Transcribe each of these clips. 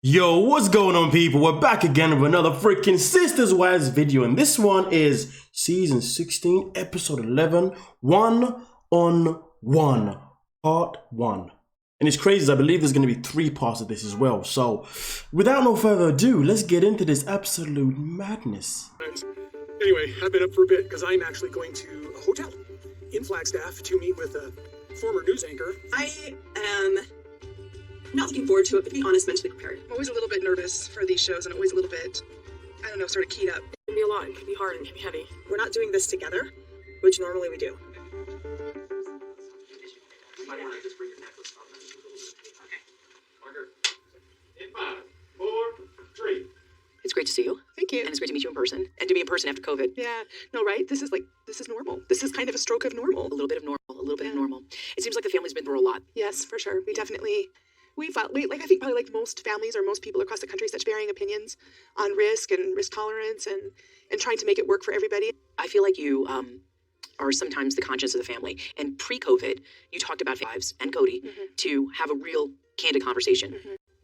Yo, what's going on, people? We're back again with another freaking Sisters Wives video, and this one is season 16, episode 11, 1-on-1, part 1. And it's crazy, I believe there's going to be 3 parts of this as well. So, without no further ado, let's get into this absolute madness. Anyway, I've been up for a bit because I'm actually going to a hotel in Flagstaff to meet with a former news anchor. I am not looking forward to it, but to be honest, mentally prepared. I'm always a little bit nervous for these shows and always a little bit, I don't know, sort of keyed up. It can be a lot, it can be hard, and it can be heavy. We're not doing this together, which normally we do. It's great to see you. Thank you. And it's great to meet you in person. And to be in person after COVID. Yeah, no, right? This is normal. This is kind of a stroke of normal. A little bit of normal. It seems like the family's been through a lot. Yes, for sure. I think probably like most families or most people across the country, such varying opinions on risk and risk tolerance and trying to make it work for everybody. I feel like you are sometimes the conscience of the family. And pre-COVID, you talked about wives and Kody to have a real candid conversation.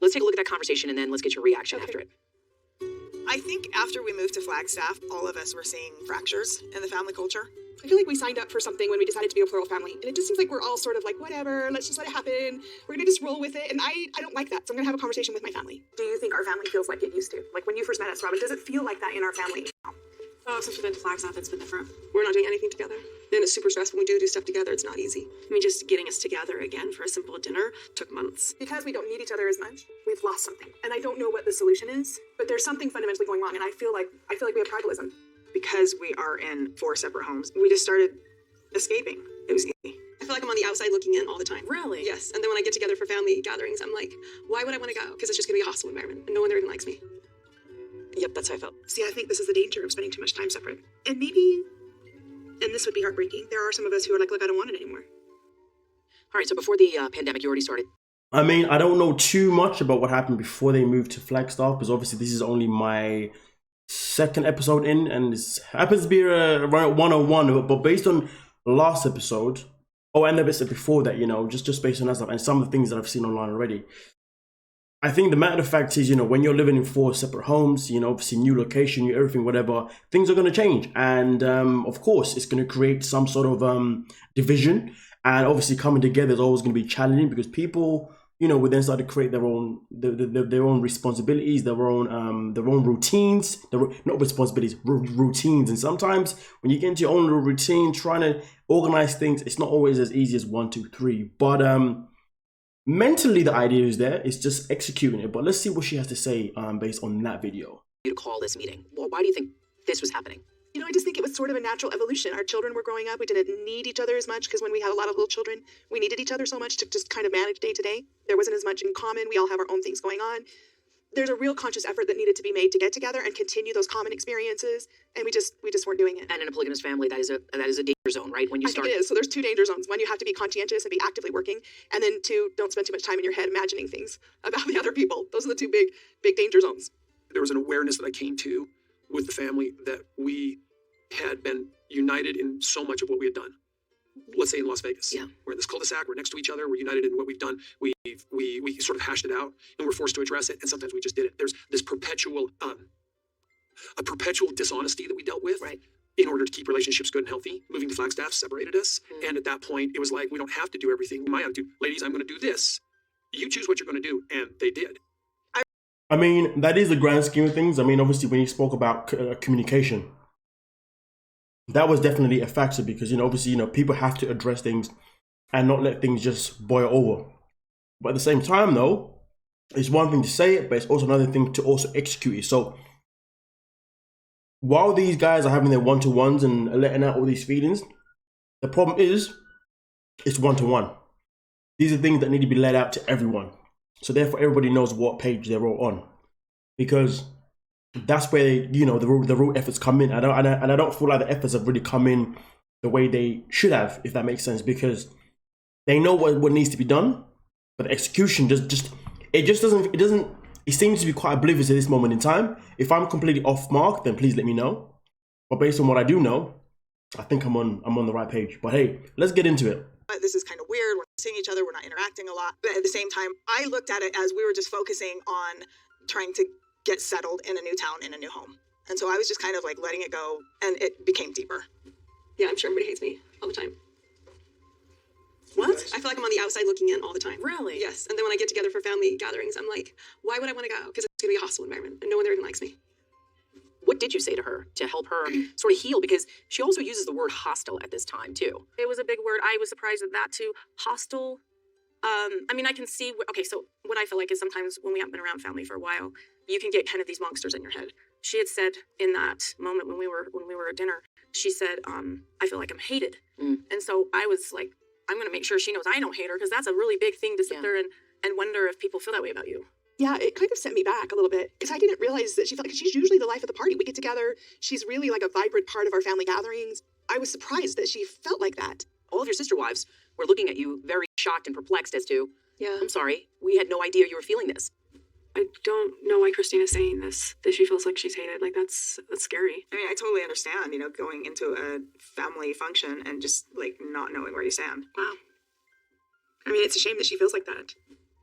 Let's take a look at that conversation and then let's get your reaction after it. I think after we moved to Flagstaff, all of us were seeing fractures in the family culture. I feel like we signed up for something when we decided to be a plural family. And it just seems like we're all sort of like, whatever, let's just let it happen. We're going to just roll with it. And I don't like that. So I'm going to have a conversation with my family. Do you think our family feels like it used to? Like when you first met us, Robyn, does it feel like that in our family? Oh, since we've been to Flagstaff, it's been different. We're not doing anything together. Then it's super stressful. When we do stuff together, it's not easy. I mean, just getting us together again for a simple dinner took months. Because we don't need each other as much, we've lost something. And I don't know what the solution is, but there's something fundamentally going wrong. And I feel like we have tribalism. Because we are in 4 separate homes, we just started escaping. It was easy. I feel like I'm on the outside looking in all the time. Really? Yes. And then when I get together for family gatherings, I'm like, why would I want to go? Because it's just going to be a hostile environment and no one there even likes me. Yep, that's how I felt. See, I think this is the danger of spending too much time separate. And maybe, and this would be heartbreaking, there are some of us who are like, look, I don't want it anymore. All right, so before the pandemic, you already started. I mean, I don't know too much about what happened before they moved to Flagstaff, because obviously this is only my 2nd episode in, and this happens to be around 101, but based on the last episode, and the episode before that, just based on that stuff, and some of the things that I've seen online already, I think the matter of fact is, when you're living in 4 separate homes, obviously new location, new everything, whatever, things are going to change. And of course, it's going to create some sort of division. And obviously coming together is always going to be challenging because people, would then start to create their own responsibilities, their own routines, not responsibilities, routines. And sometimes when you get into your own little routine, trying to organize things, it's not always as easy as 1, 2, 3. But mentally, the idea is there. It's just executing it. But let's see what she has to say based on that video. You to call this meeting. Well, why do you think this was happening? I just think it was sort of a natural evolution. Our children were growing up. We didn't need each other as much because when we had a lot of little children, we needed each other so much to just kind of manage day to day. There wasn't as much in common. We all have our own things going on. There's a real conscious effort that needed to be made to get together and continue those common experiences. And we just weren't doing it. And in a polygamous family, that is a danger zone, right? When you start. I think it is. So there's 2 danger zones. One, you have to be conscientious and be actively working. And then 2, don't spend too much time in your head imagining things about the other people. Those are the 2 big danger zones. There was an awareness that I came to with the family that we had been united in so much of what we had done. Let's say in Las Vegas. Yeah. We're in this cul-de-sac, we're next to each other, we're united in what we've done. We sort of hashed it out and we're forced to address it, and sometimes we just did it. There's this perpetual dishonesty that we dealt with. Right. In order to keep relationships good and healthy. Moving to Flagstaff separated us. And at that point, it was like, we don't have to do everything. My attitude, ladies, I'm going to do this. You choose what you're going to do. And they did. I mean, that is the grand scheme of things. I mean, obviously, when you spoke about communication, that was definitely a factor because, obviously, people have to address things and not let things just boil over. But at the same time, though, it's one thing to say it, but it's also another thing to also execute it. So while these guys are having their one-to-ones and letting out all these feelings, the problem is it's one-to-one. These are things that need to be let out to everyone. So therefore, everybody knows what page they're all on. Because that's where, the real efforts come in. I don't feel like the efforts have really come in the way they should have, if that makes sense. Because they know what needs to be done, but the execution it seems to be quite oblivious at this moment in time. If I'm completely off mark, then please let me know. But based on what I do know, I think I'm on the right page. But hey, let's get into it. but this is kind of weird. We're not seeing each other. We're not interacting a lot. But at the same time, I looked at it as we were just focusing on trying to get settled in a new town, in a new home. And so I was just kind of like letting it go, and it became deeper. Yeah, I'm sure everybody hates me all the time. What? I feel like I'm on the outside looking in all the time. Really? Yes. And then when I get together for family gatherings, I'm like, why would I want to go? Because it's going to be a hostile environment and no one there even likes me. What did you say to her to help her sort of heal? Because she also uses the word hostile at this time, too. It was a big word. I was surprised at that, too. Hostile. I mean, I can see, okay, so what I feel like is sometimes when we haven't been around family for a while, you can get kind of these monsters in your head. She had said in that moment when we were at dinner, she said, I feel like I'm hated. And so I was like, I'm going to make sure she knows I don't hate her, because that's a really big thing to sit there and wonder if people feel that way about you. Yeah, it kind of set me back a little bit because I didn't realize that she felt like she's usually the life of the party. We get together. She's really like a vibrant part of our family gatherings. I was surprised that she felt like that. All of your sister wives were looking at you very shocked and perplexed as to, Yeah. I'm sorry, we had no idea you were feeling this. I don't know why Christina's saying this, that she feels like she's hated. Like, that's scary. I mean, I totally understand, going into a family function and just like not knowing where you stand. Wow. I mean, it's a shame that she feels like that.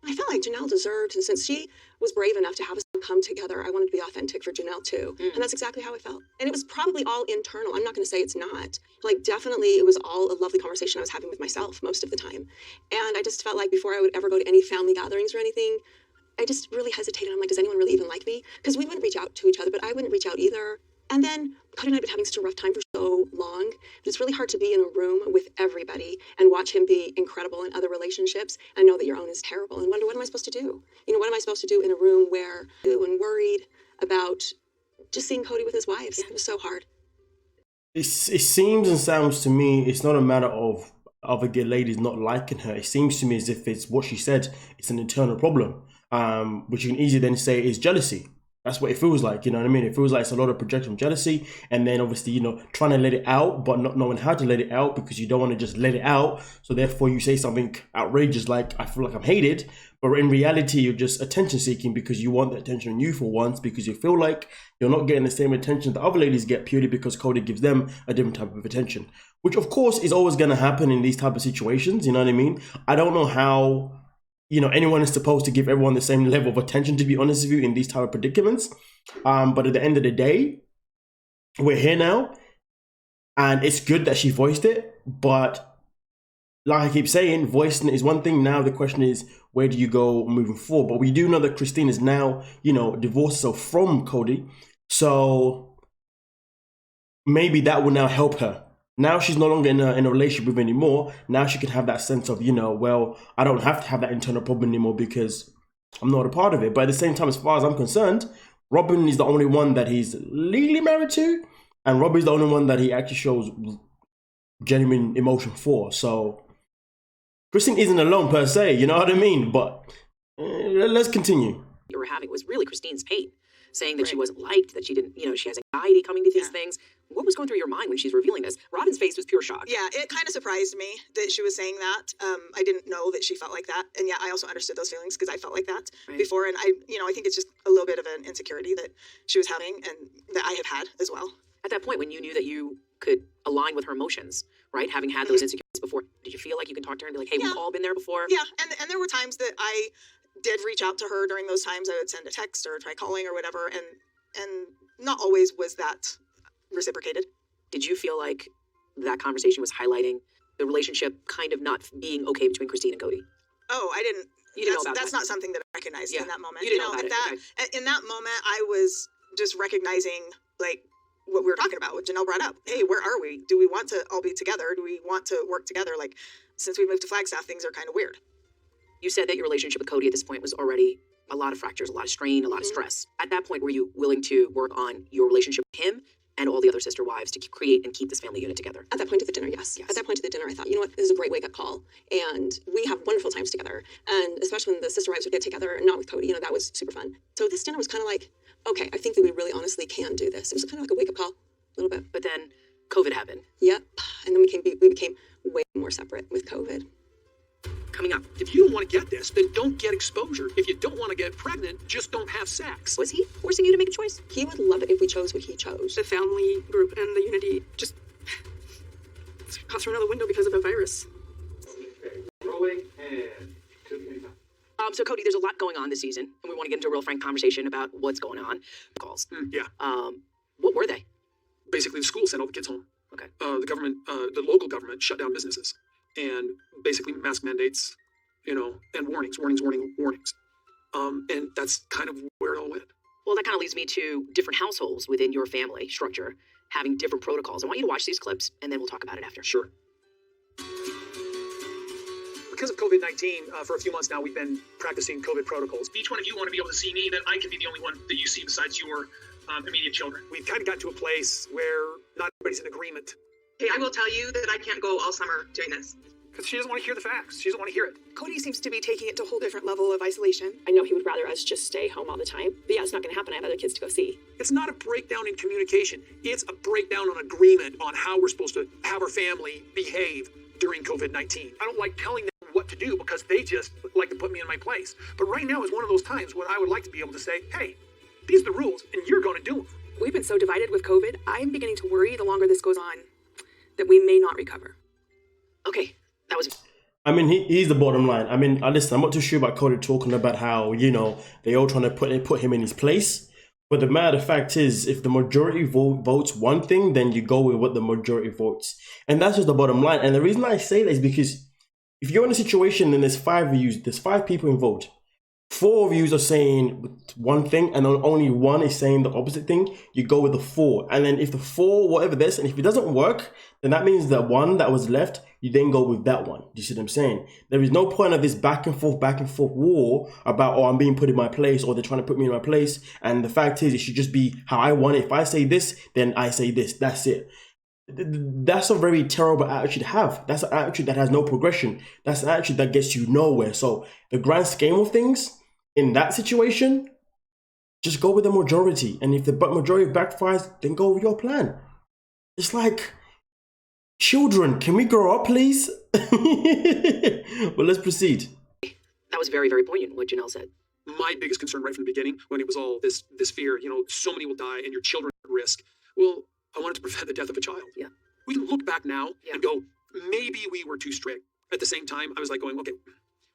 I felt like Janelle deserved, and since she was brave enough to have us come together, I wanted to be authentic for Janelle too. And that's exactly how I felt. And it was probably all internal. I'm not going to say it's not. Like, definitely it was all a lovely conversation I was having with myself most of the time. And I just felt like before I would ever go to any family gatherings or anything, I just really hesitated. I'm like, does anyone really even like me? Because we wouldn't reach out to each other, but I wouldn't reach out either. And then Kody and I had been having such a rough time for so long. But it's really hard to be in a room with everybody and watch him be incredible in other relationships and know that your own is terrible and wonder, what am I supposed to do? What am I supposed to do in a room where and worried about just seeing Kody with his wives? It was so hard. It seems and sounds to me it's not a matter of other gay ladies not liking her. It seems to me as if it's what she said, it's an internal problem, which you can easily then say is jealousy. That's what it feels like, you know what I mean? It feels like it's a lot of projection jealousy, and then obviously, trying to let it out, but not knowing how to let it out because you don't want to just let it out. So therefore you say something outrageous like, I feel like I'm hated, but in reality, you're just attention seeking because you want the attention on you for once, because you feel like you're not getting the same attention that other ladies get purely because Kody gives them a different type of attention, which of course is always going to happen in these type of situations. You know what I mean? I don't know how anyone is supposed to give everyone the same level of attention, to be honest with you, in these type of predicaments. But at the end of the day, we're here now, and it's good that she voiced it. But like I keep saying, voicing it is one thing. Now the question is, where do you go moving forward? But we do know that Christine is now, divorced herself from Kody, so maybe that will now help her. Now she's no longer in a relationship with him anymore. Now she can have that sense of, well, I don't have to have that internal problem anymore because I'm not a part of it. But at the same time, as far as I'm concerned, Robyn is the only one that he's legally married to. And Robyn's the only one that he actually shows genuine emotion for. So Christine isn't alone per se, you know what I mean? But let's continue. You were having was really Christine's pain, saying that she wasn't liked, that she didn't, she has anxiety coming to these things. What was going through your mind when she's revealing this? Robyn's face was pure shock. Yeah, it kind of surprised me that she was saying that. I didn't know that she felt like that. And yeah, I also understood those feelings because I felt like that before. And I think it's just a little bit of an insecurity that she was having and that I have had as well. At that point, when you knew that you could align with her emotions, right? Having had those insecurities before, did you feel like you can talk to her and be like, hey, we've all been there before? Yeah, and there were times that I did reach out to her. During those times I would send a text or try calling or whatever, and not always was that reciprocated. Did you feel like that conversation was highlighting the relationship kind of not being okay between Christine and Kody? Oh, I didn't. You didn't know about that's that. not something that I recognized in that moment. You didn't know about it. In that moment, I was just recognizing like what we were talking about, what Janelle brought up. Hey, where are we? Do we want to all be together? Do we want to work together? Like, since we moved to Flagstaff, things are kind of weird. You said that your relationship with Kody at this point was already a lot of fractures, a lot of strain, a lot of stress. At that point, were you willing to work on your relationship with him and all the other sister wives to create and keep this family unit together? At that point of the dinner, yes. At that point of the dinner, I thought, this is a great wake-up call. And we have wonderful times together. And especially when the sister wives would get together, and not with Kody, that was super fun. So this dinner was kind of like, okay, I think that we really honestly can do this. It was kind of like a wake-up call, a little bit. But then COVID happened. Yep. And then we became way more separate with COVID. Coming up, if you don't want to get this, then don't get exposure. If you don't want to get pregnant, just don't have sex. Was he forcing you to make a choice? He would love it if we chose what he chose. The family group and the unity just passed through another window because of a virus. rolling and to the anytime. So Kody, there's a lot going on this season, and we want to get into a real frank conversation about what's going on. Calls. Yeah. What were they? Basically, the school sent all the kids home. Okay. The government, the local government shut down businesses, and basically mask mandates, and warnings. And that's kind of where it all went. Well, that kind of leads me to different households within your family structure having different protocols. I want you to watch these clips, and then we'll talk about it after. Sure. Because of COVID-19, for a few months now, we've been practicing COVID protocols. Each one of you want to be able to see me, then I can be the only one that you see besides your immediate children. We've kind of got to a place where not everybody's in agreement. Hey, I will tell you that I can't go all summer doing this. Because she doesn't want to hear the facts. She doesn't want to hear it. Kody seems to be taking it to a whole different level of isolation. I know he would rather us just stay home all the time, but yeah, it's not going to happen. I have other kids to go see. It's not a breakdown in communication. It's a breakdown on agreement on how we're supposed to have our family behave during COVID-19. I don't like telling them what to do because they just like to put me in my place. But right now is one of those times when I would like to be able to say, hey, these are the rules and you're going to do them. We've been so divided with COVID, I'm beginning to worry the longer this goes on that we may not recover. Okay, that was... I mean, he's the bottom line. I mean, listen, I'm not too sure about Kody talking about how, they all trying to put him in his place. But the matter of fact is, if the majority votes one thing, then you go with what the majority votes. And that's just the bottom line. And the reason I say that is because if you're in a situation and there's 5 of you, there's 5 people involved. 4 of you are saying one thing and only 1 is saying the opposite thing, you go with the 4. And then if the 4, whatever this, and if it doesn't work, then that means that 1 that was left, you then go with that one. Do you see what I'm saying? There is no point of this back and forth war about, I'm being put in my place, or they're trying to put me in my place. And the fact is, it should just be how I want it. If I say this, then I say this. That's it. That's a very terrible attitude to have. That's an attitude that has no progression. That's an attitude that gets you nowhere. So the grand scheme of things, in that situation, just go with the majority. And if the majority backfires, then go with your plan. It's like, children, can we grow up, please? But let's proceed. That was very, very poignant, what Janelle said. My biggest concern right from the beginning, when it was all this fear, so many will die and your children are at risk. Well, I wanted to prevent the death of a child. Yeah. We can look back now and go, maybe we were too strict. At the same time, I was like going, okay,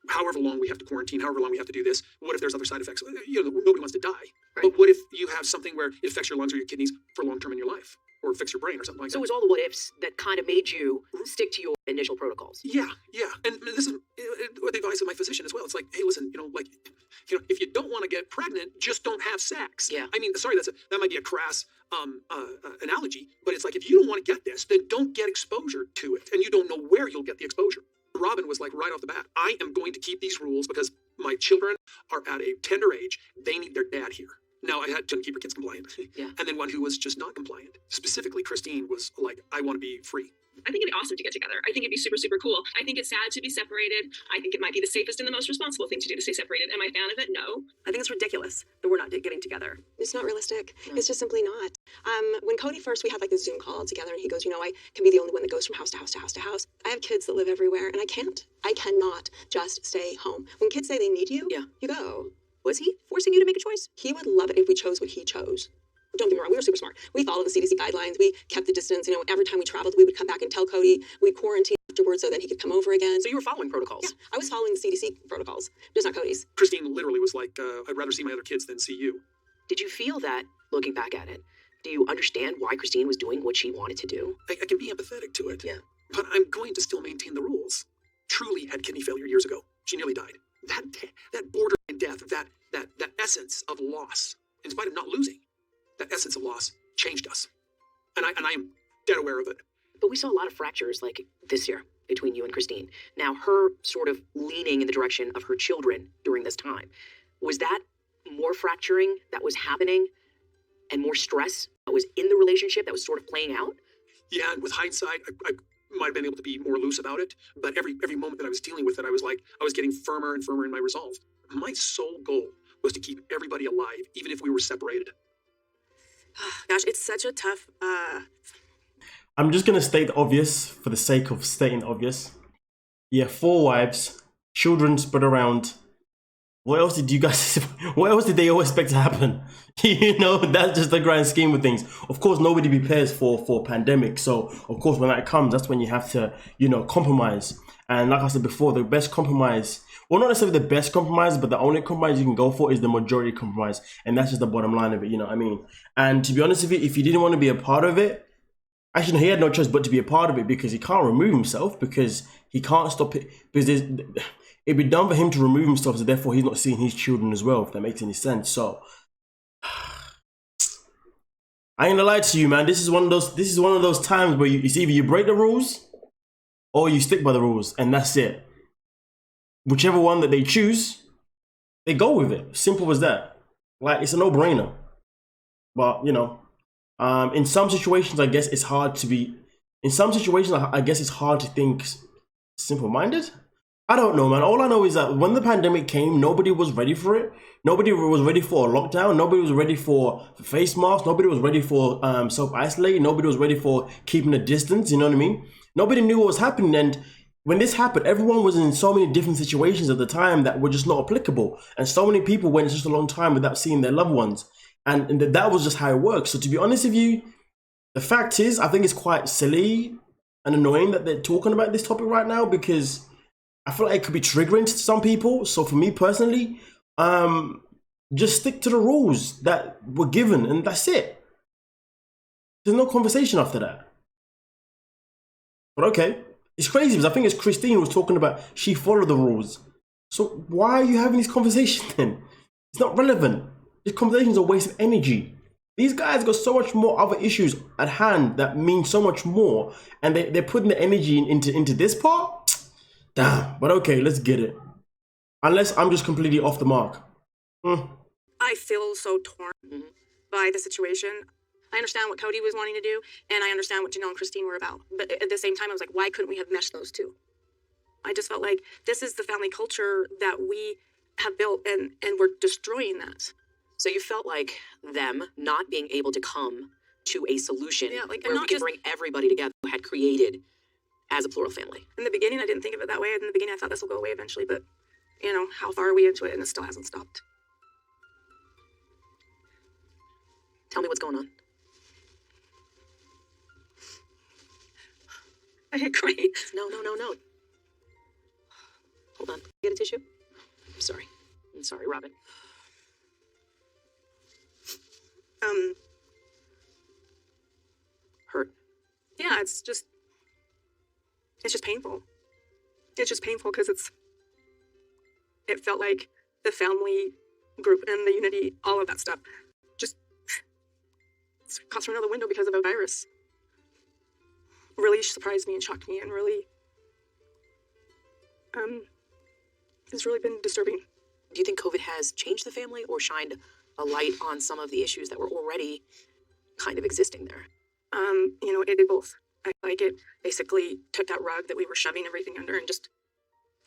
however long we have to quarantine, however long we have to do this, what if there's other side effects? Nobody wants to die. Right. But what if you have something where it affects your lungs or your kidneys for long term in your life? Or affects your brain or something like that. So it was all the what ifs that kind of made you stick to your initial protocols. Yeah. And this is what the advice of my physician as well. It's like, hey, listen, if you don't want to get pregnant, just don't have sex. Yeah. I mean, sorry, that might be a crass analogy, but it's like, if you don't want to get this, then don't get exposure to it. And you don't know where you'll get the exposure. Robyn was like right off the bat, I am going to keep these rules because my children are at a tender age. They need their dad here. Now, I had to keep her kids compliant. Yeah. And then one who was just not compliant. Specifically, Christine was like, I want to be free. I think it'd be awesome to get together. I think it'd be super, super cool. I think it's sad to be separated. I think it might be the safest and the most responsible thing to do to stay separated. Am I a fan of it? No. I think it's ridiculous that we're not getting together. It's not realistic. No. It's just simply not. When Kody first, we had like a Zoom call together, and he goes, I can be the only one that goes from house to house to house to house. I have kids that live everywhere, and I can't. I cannot just stay home. When kids say they need you, you go. Was he forcing you to make a choice? He would love it if we chose what he chose. Don't get me wrong, we were super smart. We followed the CDC guidelines. We kept the distance. Every time we traveled, we would come back and tell Kody. We'd quarantine afterwards so that he could come over again. So you were following protocols? Yeah, I was following the CDC protocols, just not Kody's. Christine literally was like, I'd rather see my other kids than see you. Did you feel that, looking back at it, do you understand why Christine was doing what she wanted to do? I can be empathetic to it. Yeah. But I'm going to still maintain the rules. Truly had kidney failure years ago. She nearly died. That borderline death, that essence of loss, in spite of not losing, that essence of loss changed us. And I am dead aware of it. But we saw a lot of fractures like this year between you and Christine. Now, her sort of leaning in the direction of her children during this time, was that more fracturing that was happening and more stress that was in the relationship that was sort of playing out? Yeah, and with hindsight, I might have been able to be more loose about it. But every moment that I was dealing with it, I was getting firmer and firmer in my resolve. My sole goal was to keep everybody alive, even if we were separated. Gosh, it's such a tough... I'm just going to state the obvious for the sake of stating the obvious. Yeah, 4 wives, children spread around. What else did they all expect to happen? That's just the grand scheme of things. Of course, nobody prepares for a pandemic. So, of course, when that comes, that's when you have to, compromise. And like I said before, the best compromise, well, not necessarily the best compromise, but the only compromise you can go for is the majority compromise. And that's just the bottom line of it, you know what I mean? And to be honest with you, if he didn't want to be a part of it, actually, no, he had no choice but to be a part of it, because he can't remove himself, because he can't stop it. Because it'd be done for him to remove himself, so therefore he's not seeing his children as well, if that makes any sense. So I ain't gonna lie to you, man. This is one of those times where it's either you break the rules or you stick by the rules, and that's it. Whichever one that they choose, they go with it. Simple as that. Like, it's a no-brainer. But you know, in some situations, I guess it's hard to be. In some situations, I guess it's hard to think simple-minded. I don't know, man. All I know is that when the pandemic came, nobody was ready for it. Nobody was ready for a lockdown. Nobody was ready for face masks. Nobody was ready for self-isolating. Nobody was ready for keeping a distance. You know what I mean? Nobody knew what was happening. And when this happened, everyone was in so many different situations at the time that were just not applicable. And so many people went just a long time without seeing their loved ones. And that was just how it works. So to be honest with you, the fact is, I think it's quite silly and annoying that they're talking about this topic right now, because I feel like it could be triggering to some people. So for me personally, just stick to the rules that were given, and that's it. There's no conversation after that. But okay, it's crazy because I think it's Christine was talking about she followed the rules. So why are you having this conversation then? It's not relevant. This conversation is a waste of energy. These guys got so much more other issues at hand that mean so much more, and they're putting the energy into this part? Damn, but okay, let's get it. Unless I'm just completely off the mark. I feel so torn by the situation. I understand what Kody was wanting to do, and I understand what Janelle and Christine were about. But at the same time, I was like, why couldn't we have meshed those two? I just felt like this is the family culture that we have built, and we're destroying that. So you felt like them not being able to come to a solution where we could bring everybody together who had created as a plural family. In the beginning, I didn't think of it that way. In the beginning, I thought this will go away eventually, but you know, how far are we into it, and it still hasn't stopped. Tell me what's going on. I hate crying. No. Hold on. Get a tissue? I'm sorry, Robyn. Hurt? Yeah, it's just painful. It's just painful because it felt like the family group and the unity, all of that stuff, just got thrown out the window because of a virus. Really surprised me and shocked me, and really, it's really been disturbing. Do you think COVID has changed the family or shined a light on some of the issues that were already kind of existing there? You know, it did both. I like it basically took that rug that we were shoving everything under, and just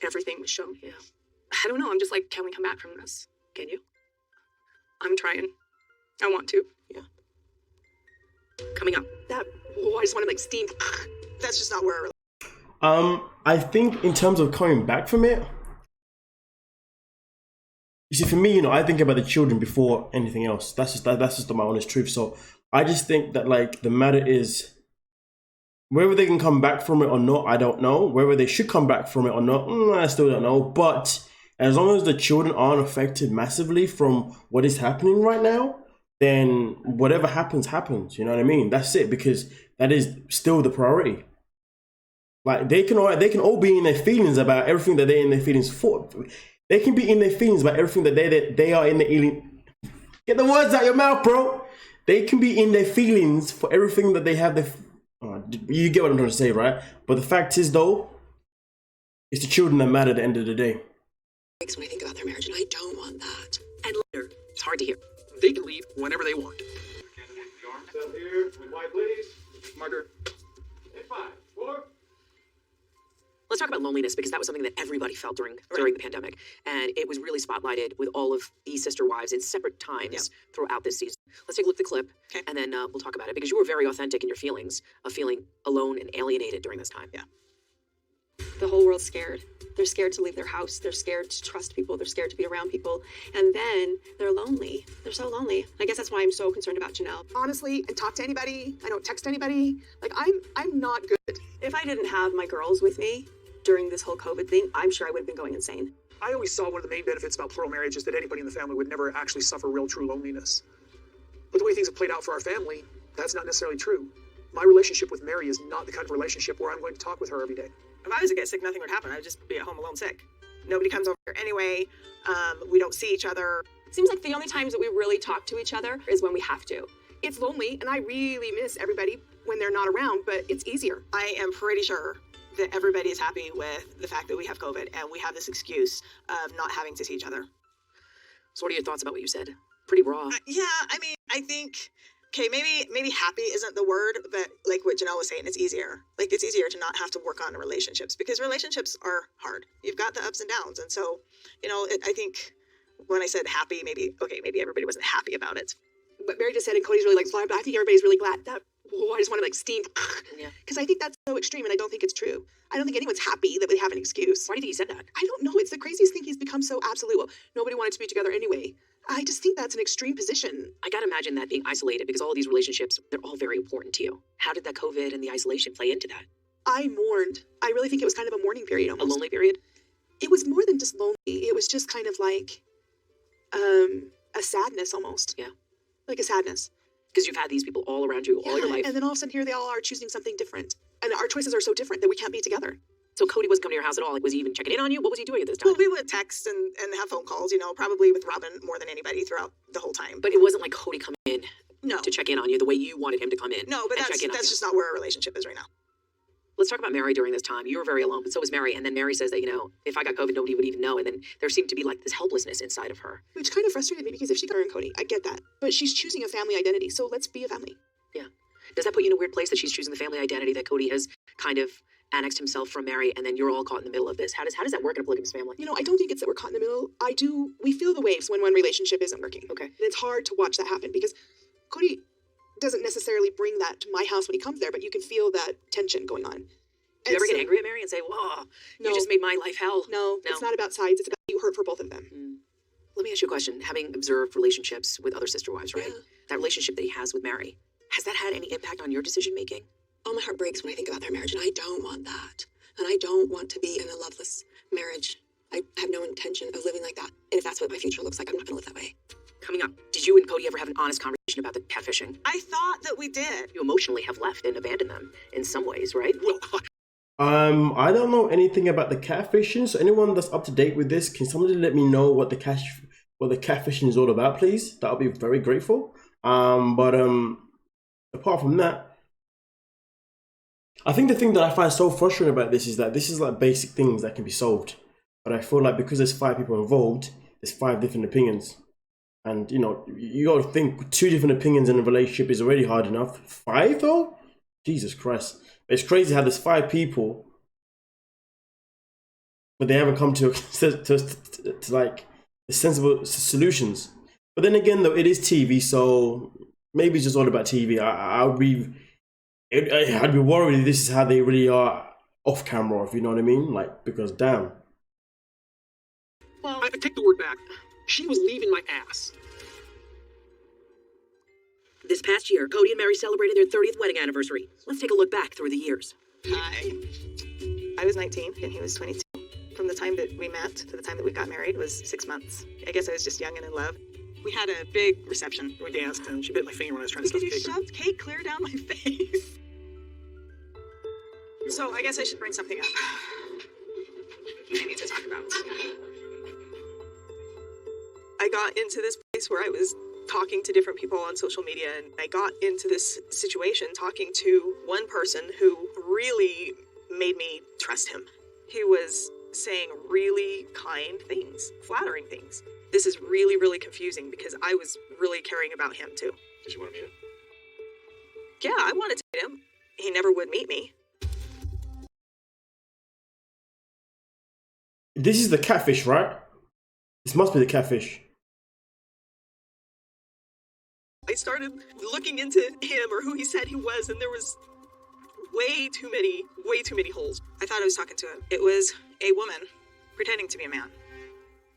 everything was shown. Yeah. I don't know. I'm just like, can we come back from this? Can you? I'm trying. I want to. Yeah. Coming up. I just want to like steam. That's just not where. I think in terms of coming back from it, you see, for me, you know, I think about the children before anything else. That's just my honest truth. So I just think that like the matter is, whether they can come back from it or not, I don't know. Whether they should come back from it or not, I still don't know. But as long as the children aren't affected massively from what is happening right now, then whatever happens, happens. You know what I mean? That's it, because that is still the priority. Like they can all be in their feelings about everything that they're in their feelings for. They can be in their feelings about everything that they are in the feeling. Get the words out your mouth, bro. They can be in their feelings for everything that they have. You get what I'm trying to say, right? But the fact is, though, it's the children that matter at the end of the day. When I think about their marriage, and I don't want that. And later, it's hard to hear. They can leave whenever they want. The arms up here. White ladies. Margaret. And 5, 4. Let's talk about loneliness, because that was something that everybody felt during the pandemic. And it was really spotlighted with all of these sister wives in separate times throughout this season. Let's take a look at the clip, and then we'll talk about it, because you were very authentic in your feelings of feeling alone and alienated during this time. Yeah. The whole world's scared. They're scared to leave their house. They're scared to trust people. They're scared to be around people. And then they're lonely. They're so lonely. I guess that's why I'm so concerned about Janelle. Honestly, I talk to anybody. I don't text anybody. Like I'm not good. If I didn't have my girls with me, during this whole COVID thing, I'm sure I would have been going insane. I always saw one of the main benefits about plural marriage is that anybody in the family would never actually suffer real true loneliness. But the way things have played out for our family, that's not necessarily true. My relationship with Mary is not the kind of relationship where I'm going to talk with her every day. If I was to get sick, nothing would happen. I would just be at home alone sick. Nobody comes over here anyway. We don't see each other. Seems like the only times that we really talk to each other is when we have to. It's lonely, and I really miss everybody when they're not around, but it's easier. I am pretty sure that everybody is happy with the fact that we have COVID and we have this excuse of not having to see each other. So what are your thoughts about what you said? Pretty raw. Yeah, I mean, I think, okay, maybe happy isn't the word, but like what Janelle was saying, it's easier. Like, it's easier to not have to work on relationships because relationships are hard. You've got the ups and downs. And so, I think when I said happy, maybe everybody wasn't happy about it. But Mary just said, and Cody's really like, but I think everybody's really glad that, I just want to like steam. Because I think that's so extreme, and I don't think it's true. I don't think anyone's happy that we have an excuse. Why do you think he said that? I don't know. It's the craziest thing. He's become so absolute. Well, nobody wanted to be together anyway. I just think that's an extreme position. I gotta imagine that being isolated because all of these relationships, they're all very important to you. How did that COVID and the isolation play into that? I mourned. I really think it was kind of a mourning period almost. A lonely period? It was more than just lonely. It was just kind of like a sadness almost. Yeah. Like a sadness. Because you've had these people all around you all your life. And then all of a sudden here they all are choosing something different. And our choices are so different that we can't be together. So Kody wasn't coming to your house at all. Like, was he even checking in on you? What was he doing at this time? Well, we would text and have phone calls, probably with Robyn more than anybody throughout the whole time. But it wasn't like Kody coming in No. to check in on you the way you wanted him to come in. No, but that's just not where our relationship is right now. Let's talk about Mary during this time. You were very alone, but so was Mary. And then Mary says that, if I got COVID, nobody would even know. And then there seemed to be like this helplessness inside of her. Which kind of frustrated me because if she got her and Kody, I get that. But she's choosing a family identity, so let's be a family. Yeah. Does that put you in a weird place that she's choosing the family identity that Kody has kind of annexed himself from Mary, and then you're all caught in the middle of this? How does that work in a polygamous family? I don't think it's that we're caught in the middle. We feel the waves when one relationship isn't working. Okay. And it's hard to watch that happen because Kody doesn't necessarily bring that to my house when he comes there, but you can feel that tension going on. Do you ever get angry at Mary and say, whoa, you just made my life hell? No, it's not about sides. It's about you hurt for both of them. Let me ask you a question. Having observed relationships with other sister wives, right? Yeah. That relationship that he has with Mary, has that had any impact on your decision making? Oh, my heart breaks when I think about their marriage, and I don't want that. And I don't want to be in a loveless marriage. I have no intention of living like that. And if that's what my future looks like, I'm not going to live that way. Coming up, did you and Kody ever have an honest conversation about the catfishing? I thought that we did. You emotionally have left and abandoned them in some ways, right? Well, I don't know anything about the catfishing, so anyone that's up to date with this, can somebody let me know what the catfishing is all about, please? That would be very grateful. But apart from that, I think the thing that I find so frustrating about this is that this is like basic things that can be solved. But I feel like because there's 5 people involved, there's 5 different opinions. And you got to think 2 different opinions in a relationship is already hard enough. 5 though? Jesus Christ. It's crazy how there's 5 people, but they haven't come to like sensible solutions. But then again, though, it is TV, so maybe it's just all about TV. I'd be worried if this is how they really are off camera, if you know what I mean. Like, because damn. I take the word back. She was leaving my ass. This past year, Kody and Mary celebrated their 30th wedding anniversary. Let's take a look back through the years. Hi. I was 19 and he was 22. From the time that we met to the time that we got married was 6 months. I guess I was just young and in love. We had a big reception. We danced and she bit my finger when I was trying to stuff Because cake. you shoved cake clear down my face. So I guess I should bring something up. I need to talk about. I got into this place where I was talking to different people on social media, and I got into this situation talking to one person who really made me trust him. He was saying really kind things, flattering things. This is really, really confusing because I was really caring about him too. Did you want to meet him? Yeah, I wanted to meet him. He never would meet me. This is the catfish, right? This must be the catfish. I started looking into him or who he said he was, and there was way too many holes. I thought I was talking to him. It was a woman pretending to be a man.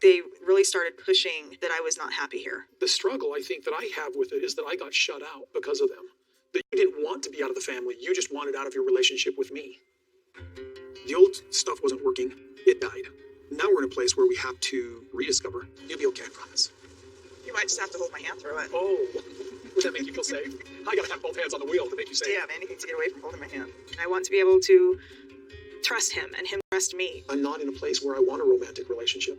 They really started pushing that I was not happy here. The struggle I think that I have with it is that I got shut out because of them. That you didn't want to be out of the family. You just wanted out of your relationship with me. The old stuff wasn't working. It died. Now we're in a place where we have to rediscover. You'll be okay, I promise. You might just have to hold my hand through it. Oh, would that make you feel safe? I gotta have both hands on the wheel to make you safe. Damn, anything to get away from holding my hand. I want to be able to trust him and him trust me. I'm not in a place where I want a romantic relationship.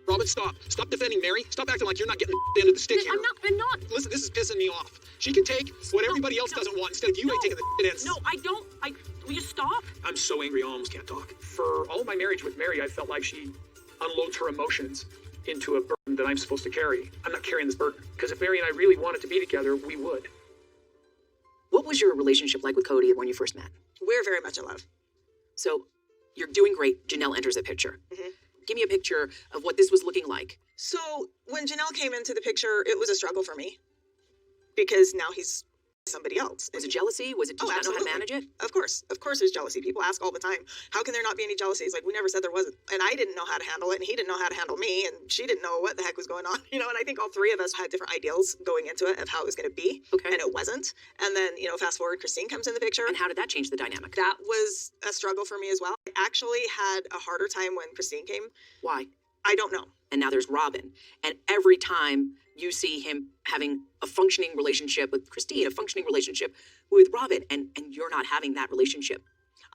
Robyn, stop. Stop defending Mary. Stop acting like you're not getting the end of the stick here. I'm not. Listen, this is pissing me off. She can take what everybody else doesn't want instead of you ain't taking the ends. No, I don't. Will you stop? I'm so angry I almost can't talk. For all of my marriage with Mary, I felt like she unloads her emotions into a burden that I'm supposed to carry. I'm not carrying this burden. Because if Mary and I really wanted to be together, we would. What was your relationship like with Kody when you first met? We're very much in love. So, you're doing great. Janelle enters the picture. Mm-hmm. Give me a picture of what this was looking like. So when Janelle came into the picture, it was a struggle for me. Because now he's somebody else. Was it jealousy? Was it did you not know how to manage it? Of course there's jealousy. People ask all the time, how can there not be any jealousies? Like, we never said there wasn't. And I didn't know how to handle it, and he didn't know how to handle me, and she didn't know what the heck was going on, and I think all three of us had different ideals going into it of how it was going to be. Okay. And it wasn't. And then, fast forward, Christine comes in the picture. And how did that change the dynamic? That was a struggle for me as well. I actually had a harder time when Christine came. Why? I don't know. And now there's Robyn. And every time you see him having a functioning relationship with Christine, a functioning relationship with Robyn, and you're not having that relationship.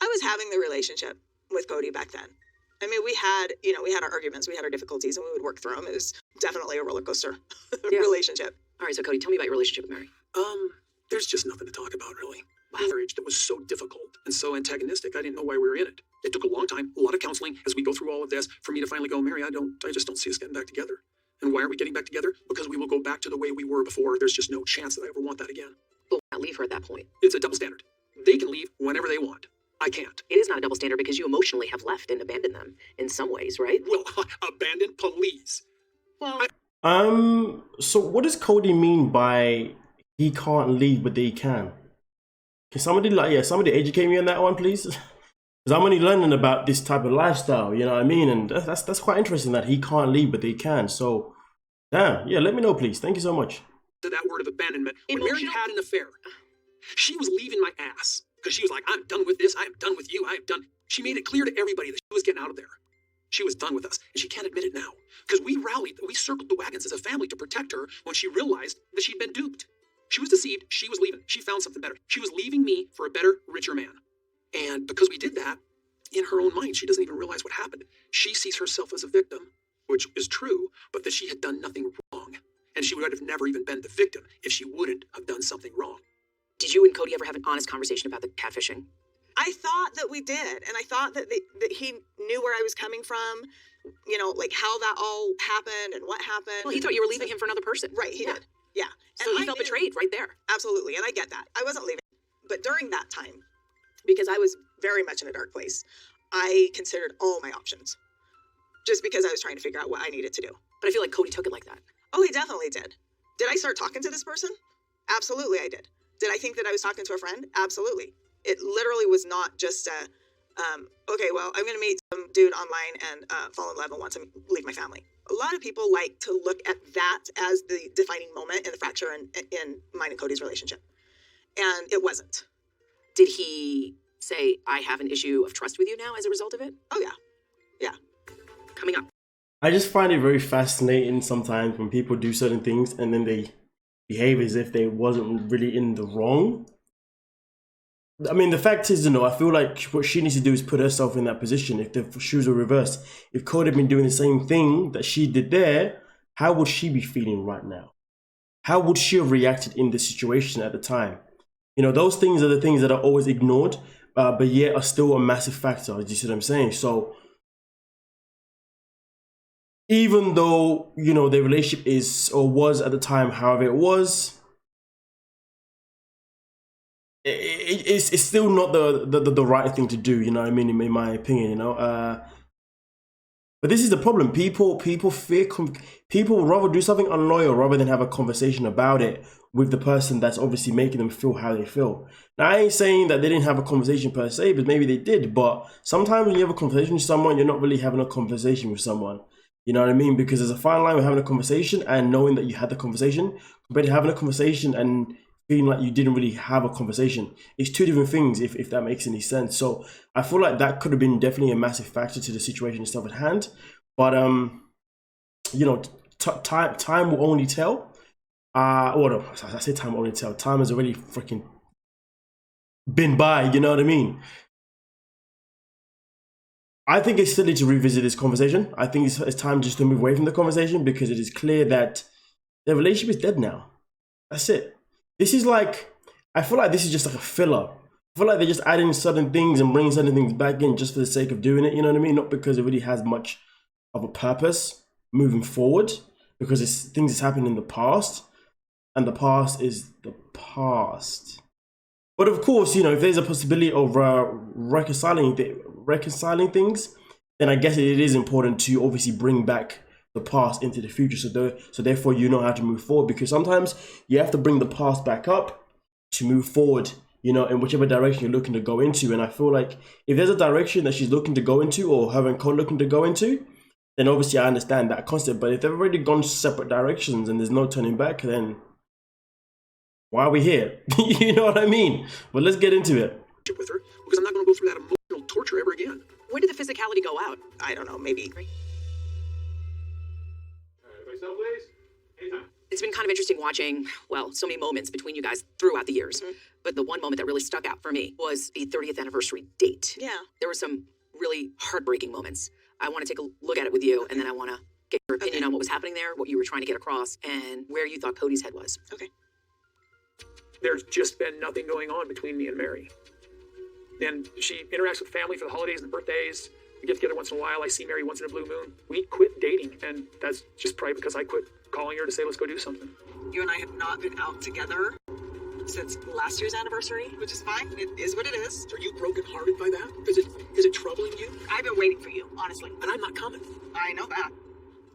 I was having the relationship with Kody back then. I mean, we had our arguments, we had our difficulties, and we would work through them. It was definitely a roller coaster relationship. All right, so Kody, tell me about your relationship with Mary. There's just nothing to talk about, really. A marriage that was so difficult and so antagonistic, I didn't know why we were in it. It took a long time, a lot of counseling as we go through all of this for me to finally go, Mary, I just don't see us getting back together. And why aren't we getting back together? Because we will go back to the way we were before. There's just no chance that I ever want that again. But why not leave her at that point? It's a double standard. They can leave whenever they want. I can't. It is not a double standard because you emotionally have left and abandoned them in some ways, right? Well, abandoned, please. Well, So what does Kody mean by he can't leave but he can? Can somebody educate me on that one, please? Because I'm only learning about this type of lifestyle, you know what I mean? And that's quite interesting that he can't leave but he can. So, damn, yeah, let me know, please. Thank you so much. To that word of abandonment, when Mary had an affair, she was leaving my ass. Because she was like, I'm done with this, I am done with you, I am done. She made it clear to everybody that she was getting out of there. She was done with us, and she can't admit it now. Because we circled the wagons as a family to protect her when she realized that she'd been duped. She was deceived, she was leaving, she found something better. She was leaving me for a better, richer man. And because we did that, in her own mind, she doesn't even realize what happened. She sees herself as a victim, which is true, but that she had done nothing wrong. And she would have never even been the victim if she wouldn't have done something wrong. Did you and Kody ever have an honest conversation about the catfishing? I thought that we did, and I thought that he knew where I was coming from, like how that all happened and what happened. Well, he thought you were leaving him for another person. Right, he did. Yeah. So you felt betrayed right there. Absolutely, and I get that. I wasn't leaving. But during that time, because I was very much in a dark place, I considered all my options. Just because I was trying to figure out what I needed to do. But I feel like Kody took it like that. Oh, he definitely did. Did I start talking to this person? Absolutely, I did. Did I think that I was talking to a friend? Absolutely. It literally was not just okay, well, I'm going to meet some dude online and fall in love and want to leave my family. A lot of people like to look at that as the defining moment in the fracture in mine and Kody's relationship. And it wasn't. Did he say, I have an issue of trust with you now as a result of it? Oh, yeah. Yeah. Coming up. I just find it very fascinating sometimes when people do certain things and then they behave as if they wasn't really in the wrong. I mean, the fact is, I feel like what she needs to do is put herself in that position. If the shoes were reversed, if Kody had been doing the same thing that she did there, how would she be feeling right now? How would she have reacted in the situation at the time? Those things are the things that are always ignored, but yet are still a massive factor. Do you see what I'm saying? So, even though, their relationship is or was at the time, however it was, it's still not the right thing to do, you know what I mean, in my opinion, But this is the problem. People fear, people would rather do something unloyal rather than have a conversation about it with the person that's obviously making them feel how they feel. Now, I ain't saying that they didn't have a conversation per se, but maybe they did. But sometimes when you have a conversation with someone, you're not really having a conversation with someone. You know what I mean? Because there's a fine line with having a conversation and knowing that you had the conversation compared to having a conversation and feeling like you didn't really have a conversation. It's two different things, if that makes any sense. So I feel like that could have been definitely a massive factor to the situation itself at hand. But you know, time will only tell. Or no, I say time will only tell. Time has already freaking been by. You know what I mean? I think it's silly to revisit this conversation. I think it's time just to move away from the conversation, because it is clear that the relationship is dead now. That's it. This is like, I feel like this is just like a filler. I feel like they're just adding certain things and bringing certain things back in just for the sake of doing it. You know what I mean? Not because it really has much of a purpose moving forward, because it's things that's happened in the past, and the past is the past. But of course, you know, if there's a possibility of reconciling things, then I guess it is important to obviously bring back the past into the future. So therefore, you know how to move forward, because sometimes you have to bring the past back up to move forward, you know, in whichever direction you're looking to go into. And I feel like if there's a direction that she's looking to go into, or her and Cole looking to go into, then obviously I understand that concept. But if they've already gone separate directions and there's no turning back, then why are we here? You know what I mean? But let's get into it. With her, because I'm not going to go through that emotional torture ever again. When did the physicality go out? I don't know, maybe. Everybody settle, please. Anytime. It's been kind of interesting watching, well, so many moments between you guys throughout the years. But the one moment that really stuck out for me was the 30th anniversary date. Yeah. There were some really heartbreaking moments. I want to take a look at it with you, and then I want to get your opinion on what was happening there, what you were trying to get across, and where you thought Kody's head was. Okay. There's just been nothing going on between me and Mary. And she interacts with family for the holidays and birthdays. We get together once in a while. I see Mary once in a blue moon. We quit dating, and that's just probably because I quit calling her to say, let's go do something. You and I have not been out together since last year's anniversary, which is fine. It is what it is. Are you brokenhearted by that? Is it troubling you? I've been waiting for you, honestly. And I'm not coming. I know that.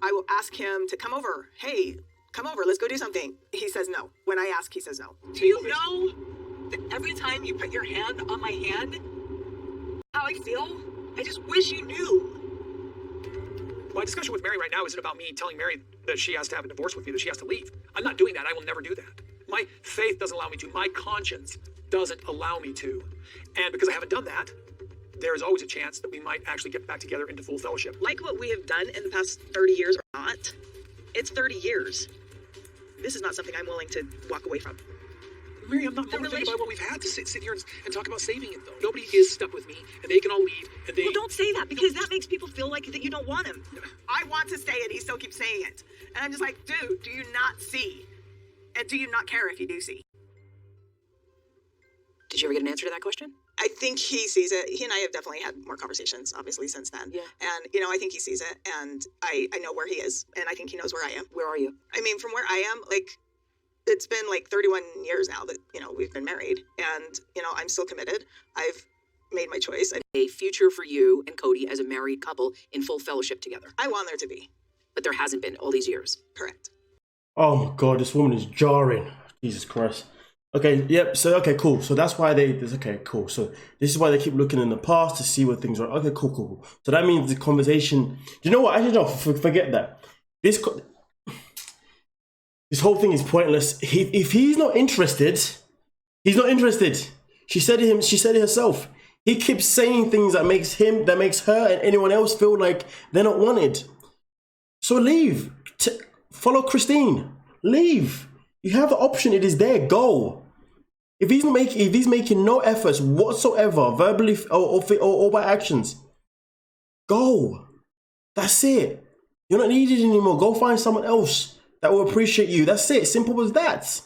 I will ask him to come over. Hey, come over, let's go do something. He says no. When I ask, he says no. Do you know that every time you put your hand on my hand, how I feel? I just wish you knew. My discussion with Mary right now isn't about me telling Mary that she has to have a divorce with me, that she has to leave. I'm not doing that. I will never do that. My faith doesn't allow me to. My conscience doesn't allow me to. And because I haven't done that, there is always a chance that we might actually get back together into full fellowship. Like what we have done in the past 30 years or not, it's 30 years. This is not something I'm willing to walk away from. Mary, I'm not motivated by what we've had to sit here and talk about saving it, though. Nobody is stuck with me, and they can all leave, and they... Well, don't say that, because that makes people feel like that you don't want him. I want to say it, he still keeps saying it. And I'm just like, dude, do you not see? And do you not care if you do see? Did you ever get an answer to that question? I think he sees it. He and I have definitely had more conversations, obviously, since then. Yeah. And, you know, I think he sees it, and I know where he is, and I think he knows where I am. Where are you? I mean, from where I am, like, it's been like 31 years now that, you know, we've been married, and, you know, I'm still committed. I've made my choice. A future for you and Kody as a married couple in full fellowship together. I want there to be. But there hasn't been all these years. Correct. Oh my God, this woman is jarring. Jesus Christ. Okay, yep, so, okay, cool. So that's why okay, cool. So this is why they keep looking in the past to see what things are. Okay, cool. So that means the conversation, you know what? Actually, no, forget that. This whole thing is pointless. If he's not interested, he's not interested. She said it herself. He keeps saying things that makes her and anyone else feel like they're not wanted. So leave. Follow Christine. Leave. You have the option. It is there. Go. If he's making no efforts whatsoever, verbally or by actions, go. That's it. You're not needed anymore. Go find someone else that will appreciate you. That's it. Simple as that.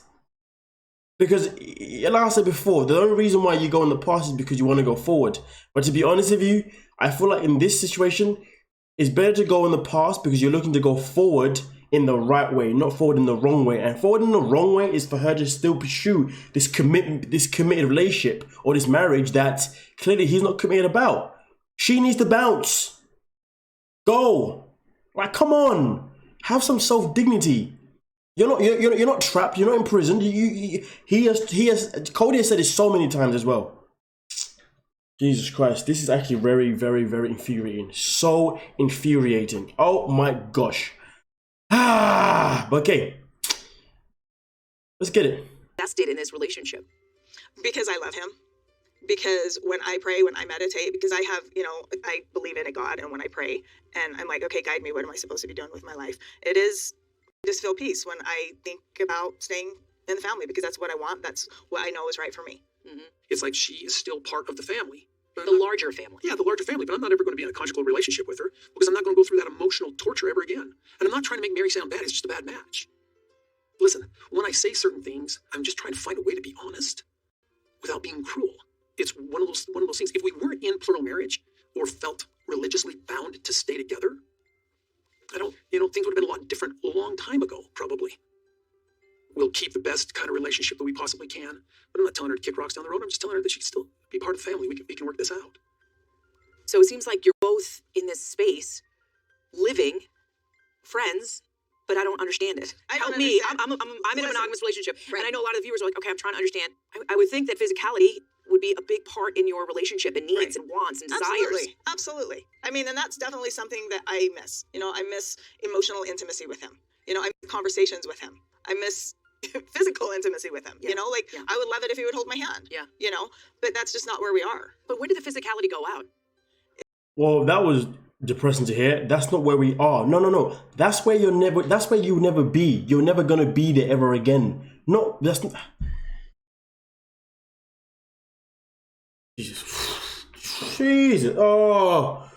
Because, like I said before, the only reason why you go in the past is because you want to go forward. But to be honest with you, I feel like in this situation, it's better to go in the past because you're looking to go forward in the right way, not forward in the wrong way. And forward in the wrong way is for her to still pursue this committed relationship or this marriage that clearly he's not committed about. She needs to bounce. Go. Like, come on. Have some self-dignity. You're not trapped. You're not imprisoned. Kody has said this so many times as well. Jesus Christ, this is actually very, very, very infuriating. So infuriating. Oh my gosh. But okay. Let's get it. invested in this relationship? Because I love him. Because when I pray, when I meditate, because I have, I believe in a God, and when I pray and I'm like, okay, guide me, what am I supposed to be doing with my life? It is just feel peace when I think about staying in the family, because that's what I want. That's what I know is right for me. Mm-hmm. It's like she is still part of the family. The larger family. Yeah, the larger family, but I'm not ever going to be in a conjugal relationship with her because I'm not going to go through that emotional torture ever again. And I'm not trying to make Mary sound bad. It's just a bad match. Listen, when I say certain things, I'm just trying to find a way to be honest without being cruel. It's one of those things. If we weren't in plural marriage or felt religiously bound to stay together, things would have been a lot different a long time ago, probably. We'll keep the best kind of relationship that we possibly can, but I'm not telling her to kick rocks down the road. I'm just telling her that she can still be part of the family. We can work this out. So it seems like you're both in this space, living, friends, but I don't understand it. Help me. I'm in a monogamous relationship, and I know a lot of the viewers are like, okay, I'm trying to understand. I would think that physicality would be a big part in your relationship, and needs and wants and desires. Absolutely. I mean, and that's definitely something that I miss. I miss emotional intimacy with him. I miss conversations with him. I miss physical intimacy with him. I would love it if he would hold my hand. Yeah. But that's just not where we are. But where did the physicality go out? Well, that was depressing to hear. That's not where we are. No. That's where you'll never be. You're never gonna be there ever again. No, that's not. Jesus. Oh.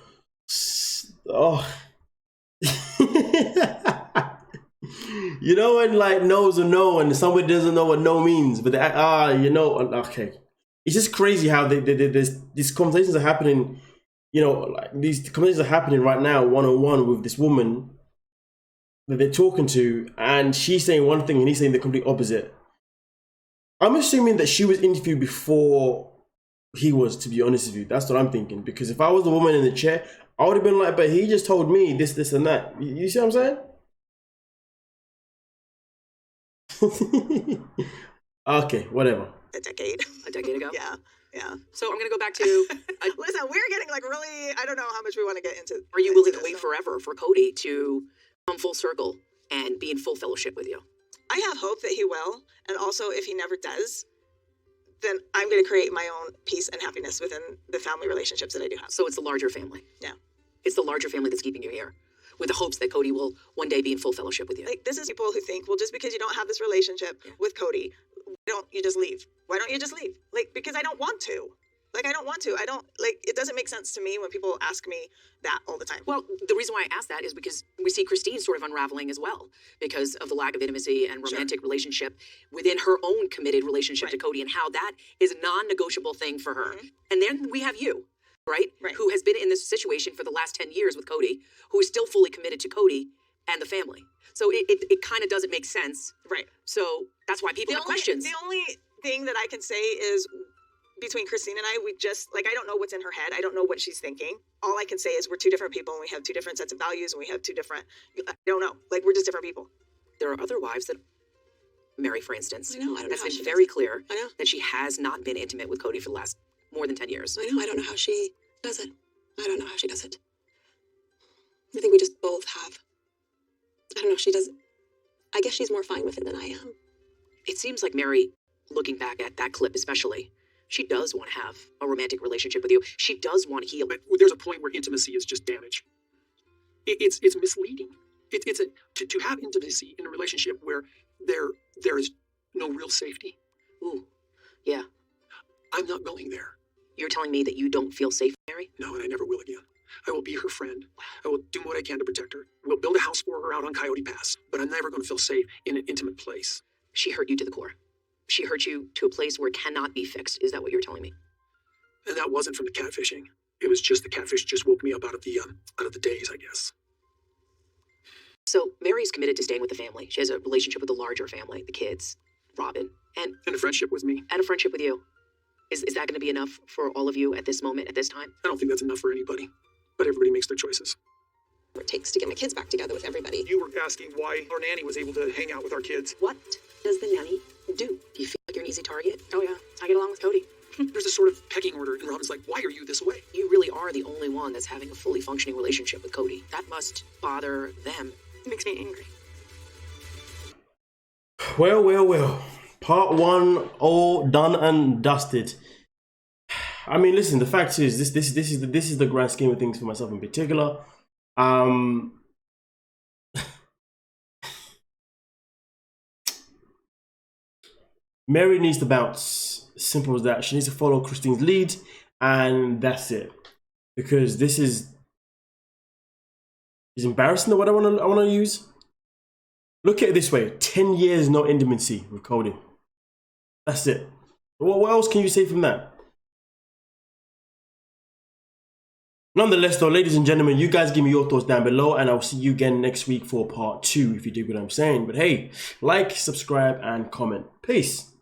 When no's a no and somebody doesn't know what no means, but okay. It's just crazy how these conversations are happening. These conversations are happening right now, one-on-one with this woman that they're talking to, and she's saying one thing and he's saying the complete opposite. I'm assuming that she was interviewed before he was, to be honest with you. That's what I'm thinking. Because if I was the woman in the chair, I would have been like, but he just told me this, and that. You see what I'm saying? Okay, whatever. A decade ago? Yeah. So I'm going to go back to... Listen, we're getting really, I don't know how much we want to get into. Are you willing to wait forever for Kody to come full circle and be in full fellowship with you? I have hope that he will. And also, if he never does, then I'm going to create my own peace and happiness within the family relationships that I do have. So it's the larger family. Yeah. It's the larger family that's keeping you here, with the hopes that Kody will one day be in full fellowship with you. This is people who think, well, just because you don't have this relationship with Kody, why don't you just leave? Why don't you just leave? Because I don't want to. I don't want to. It doesn't make sense to me when people ask me that all the time. Well, the reason why I ask that is because we see Christine sort of unraveling as well because of the lack of intimacy and romantic relationship within her own committed relationship to Kody, and how that is a non-negotiable thing for her. Mm-hmm. And then we have you, right? Who has been in this situation for the last 10 years with Kody, who is still fully committed to Kody and the family. So it kind of doesn't make sense. Right. So that's why people have questions. The only thing that I can say is, between Christine and I, we just, I don't know what's in her head. I don't know what she's thinking. All I can say is we're two different people, and we have two different sets of values, and we have two different, I don't know. We're just different people. There are other wives that, Mary, for instance, I know, that's been very clear that she has not been intimate with Kody for the last more than 10 years. I know, I don't know how she does it. I don't know how she does it. I think we just both have. I don't know, she does. I guess she's more fine with it than I am. It seems like Mary, looking back at that clip especially, she does want to have a romantic relationship with you. She does want to heal. But there's a point where intimacy is just damage. It's misleading. To have intimacy in a relationship where there is no real safety. Ooh, yeah. I'm not going there. You're telling me that you don't feel safe, Mary? No, and I never will again. I will be her friend. I will do what I can to protect her. We'll build a house for her out on Coyote Pass. But I'm never going to feel safe in an intimate place. She hurt you to the core. She hurt you to a place where it cannot be fixed. Is that what you're telling me? And that wasn't from the catfishing. It was just the catfish just woke me up out of the daze, I guess. So Mary's committed to staying with the family. She has a relationship with the larger family, the kids, Robyn, and a friendship with me. And a friendship with you. Is that going to be enough for all of you at this moment, at this time? I don't think that's enough for anybody. But everybody makes their choices. What it takes to get my kids back together with everybody. You were asking why our nanny was able to hang out with our kids. What does the nanny do? Do you feel like you're an easy target? Oh yeah, I get along with Kody. There's a sort of pecking order, and Robyn's like, why are you this way? You really are the only one that's having a fully functioning relationship with Kody. That must bother them. It makes me angry. Well. Part 1 all done and dusted. I mean, listen, the fact is this is the grand scheme of things for myself in particular. MERI needs to bounce. Simple as that. She needs to follow Christine's lead, and that's it. Because this is embarrassing, the word I want to use. Look at it this way: 10 years no intimacy with Kody. That's it. What else can you say from that? Nonetheless, though, ladies and gentlemen, you guys give me your thoughts down below, and I'll see you again next week for part 2, if you dig what I'm saying. But hey, like, subscribe, and comment. Peace.